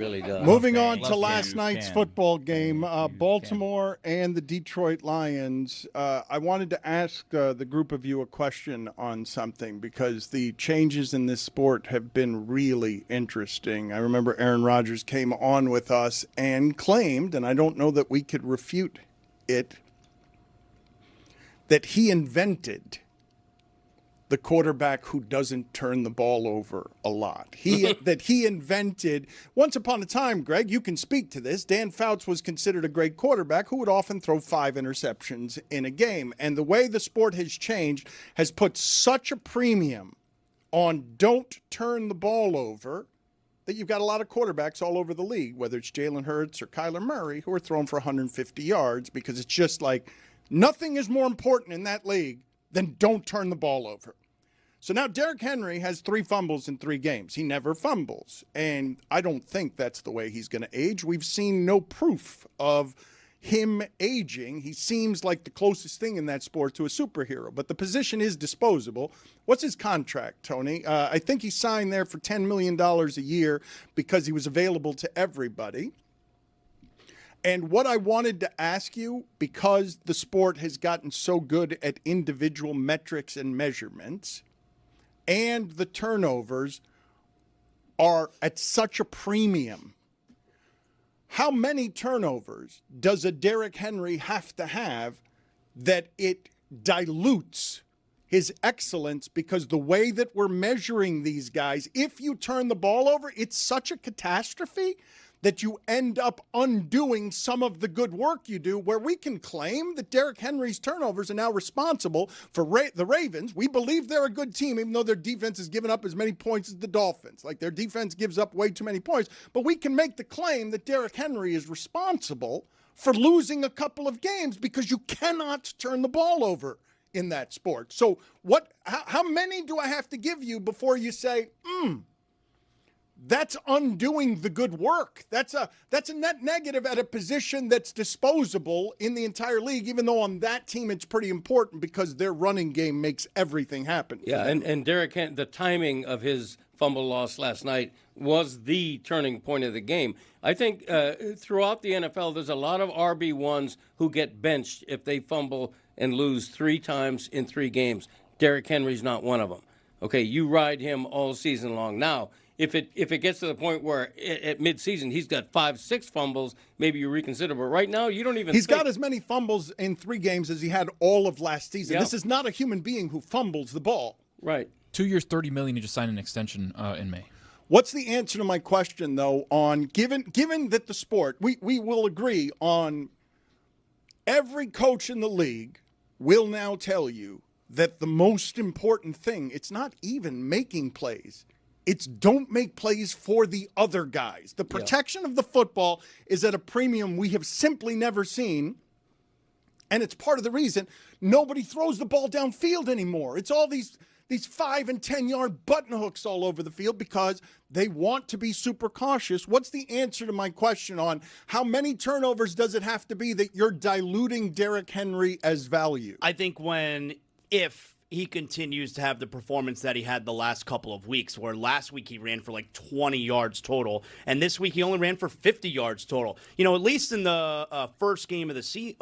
Really does. Moving on to last night's football game, Baltimore and the Detroit Lions. I wanted to ask the group of you a question on something because the changes in this sport have been really interesting. I remember Aaron Rodgers came on with us and claimed, and I don't know that we could refute it, that he invented the quarterback who doesn't turn the ball over a lot. That he invented, once upon a time, Greg, you can speak to this, Dan Fouts was considered a great quarterback who would often throw 5 interceptions in a game. And the way the sport has changed has put such a premium on don't turn the ball over that you've got a lot of quarterbacks all over the league, whether it's Jalen Hurts or Kyler Murray, who are throwing for 150 yards because it's just like nothing is more important in that league than don't turn the ball over. So now Derrick Henry has 3 fumbles in 3 games. He never fumbles. And I don't think that's the way he's going to age. We've seen no proof of him aging. He seems like the closest thing in that sport to a superhero. But the position is disposable. What's his contract, Tony? I think he signed there for $10 million a year because he was available to everybody. And what I wanted to ask you, because the sport has gotten so good at individual metrics and measurements, and the turnovers are at such a premium, how many turnovers does a Derrick Henry have to have that it dilutes his excellence? Because the way that we're measuring these guys, if you turn the ball over, it's such a catastrophe that you end up undoing some of the good work you do, where we can claim that Derrick Henry's turnovers are now responsible for the Ravens. We believe they're a good team, even though their defense has given up as many points as the Dolphins. Like, their defense gives up way too many points. But we can make the claim that Derrick Henry is responsible for losing a couple of games because you cannot turn the ball over in that sport. So how many do I have to give you before you say, that's undoing the good work? That's a net negative at a position that's disposable in the entire league, even though on that team it's pretty important because their running game makes everything happen. Yeah, and Derrick Henry, the timing of his fumble loss last night was the turning point of the game. I think throughout the NFL, there's a lot of RB1s who get benched if they fumble and lose 3 times in 3 games. Derrick Henry's not one of them. Okay, you ride him all season long. Now, if it gets to the point where at midseason he's got 5-6 fumbles, maybe you reconsider. But right now, you don't even. He's got as many fumbles in 3 games as he had all of last season. Yep. This is not a human being who fumbles the ball. Right. 2 years, $30 million. He just signed an extension in May. What's the answer to my question, though? On given that the sport, we will agree on every coach in the league will now tell you that the most important thing, it's not even making plays. It's don't make plays for the other guys. The protection of the football is at a premium we have simply never seen. And it's part of the reason nobody throws the ball downfield anymore. It's all these 5 and 10-yard button hooks all over the field because they want to be super cautious. What's the answer to my question on how many turnovers does it have to be that you're diluting Derrick Henry as value? I think if he continues to have the performance that he had the last couple of weeks, where last week he ran for like 20 yards total, and this week he only ran for 50 yards total. You know, at least in the first game of the season,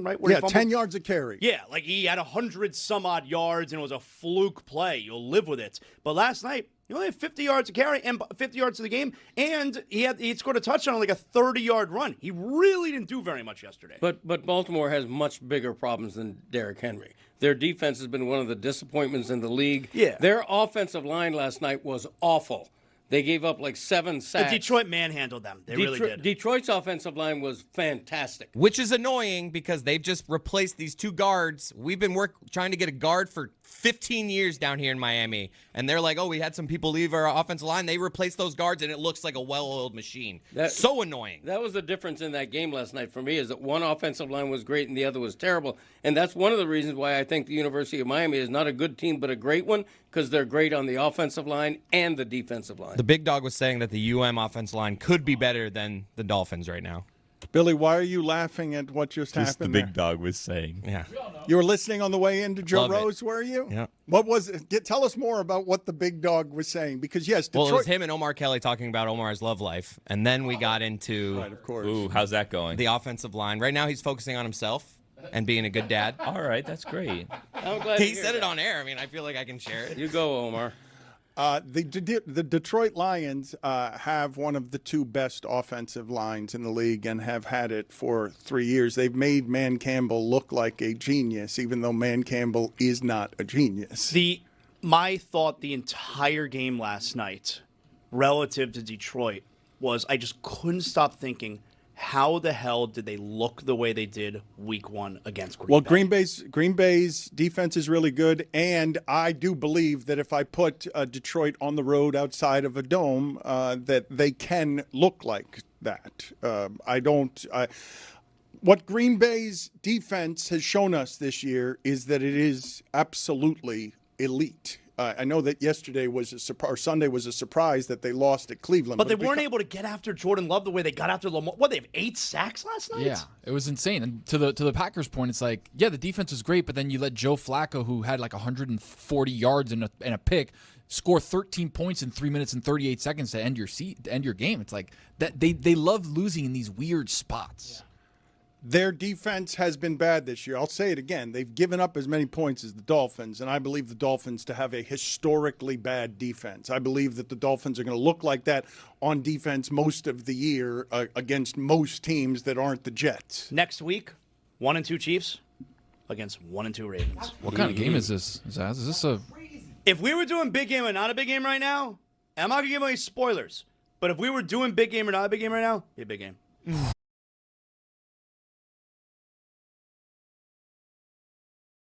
right? Where 10 yards a carry. Yeah, like he had 100-some-odd yards, and it was a fluke play. You'll live with it. But last night, he only had 50 yards a carry and 50 yards to the game, and he scored a touchdown on like a 30-yard run. He really didn't do very much yesterday. But Baltimore has much bigger problems than Derrick Henry. Their defense has been one of the disappointments in the league. Yeah. Their offensive line last night was awful. They gave up like 7 sacks. The Detroit manhandled them. They really did. Detroit's offensive line was fantastic. Which is annoying because they've just replaced these 2 guards. We've been trying to get a guard for 15 years down here in Miami. And they're like, we had some people leave our offensive line. They replaced those guards, and it looks like a well-oiled machine. So annoying. That was the difference in that game last night for me, is that one offensive line was great and the other was terrible. And that's one of the reasons why I think the University of Miami is not a good team but a great one, because they're great on the offensive line and the defensive line. The big dog was saying that the UM offensive line could be better than the Dolphins right now. Billy, why are you laughing at what just Just the happened big there? dog was saying. Yeah. You were listening on the way into Joe Love it. Rose, were you? Yeah. What was it? Tell us more about what the big dog was saying, because yes, Detroit. Well, it was him and Omar Kelly talking about Omar's love life, and then we got into Right, of course. Ooh, how's that going? the offensive line. Right now, he's focusing on himself and being a good dad. All right, that's great. I'm glad to He hear said it that. on air. I mean, I feel like I can share it. You go, Omar. The Detroit Lions have one of the two best offensive lines in the league and have had it for 3 years. They've made Man Campbell look like a genius, even though Man Campbell is not a genius. My thought the entire game last night relative to Detroit was I just couldn't stop thinking, how the hell did they look the way they did week 1 against Green Bay? Well, Green Bay's defense is really good, and I do believe that if I put Detroit on the road outside of a dome, that they can look like that. What Green Bay's defense has shown us this year is that it is absolutely elite. I know that yesterday was Sunday was a surprise that they lost at Cleveland. But they weren't able to get after Jordan Love the way they got after Lamar. What, they have 8 sacks last night? Yeah, it was insane. And to the Packers' point, it's like, yeah, the defense was great, but then you let Joe Flacco, who had like 140 yards and a pick, score 13 points in 3 minutes and 38 seconds to end your game. It's like that they love losing in these weird spots. Yeah. Their defense has been bad this year. I'll say it again. They've given up as many points as the Dolphins, and I believe the Dolphins to have a historically bad defense. I believe that the Dolphins are going to look like that on defense most of the year against most teams that aren't the Jets. Next week, 1-2 Chiefs against 1-2 Ravens. What kind of game is this? Is this a... If we were doing big game or not a big game right now, I'm not going to give any spoilers, but if we were doing big game or not a big game right now, it'd be a big game.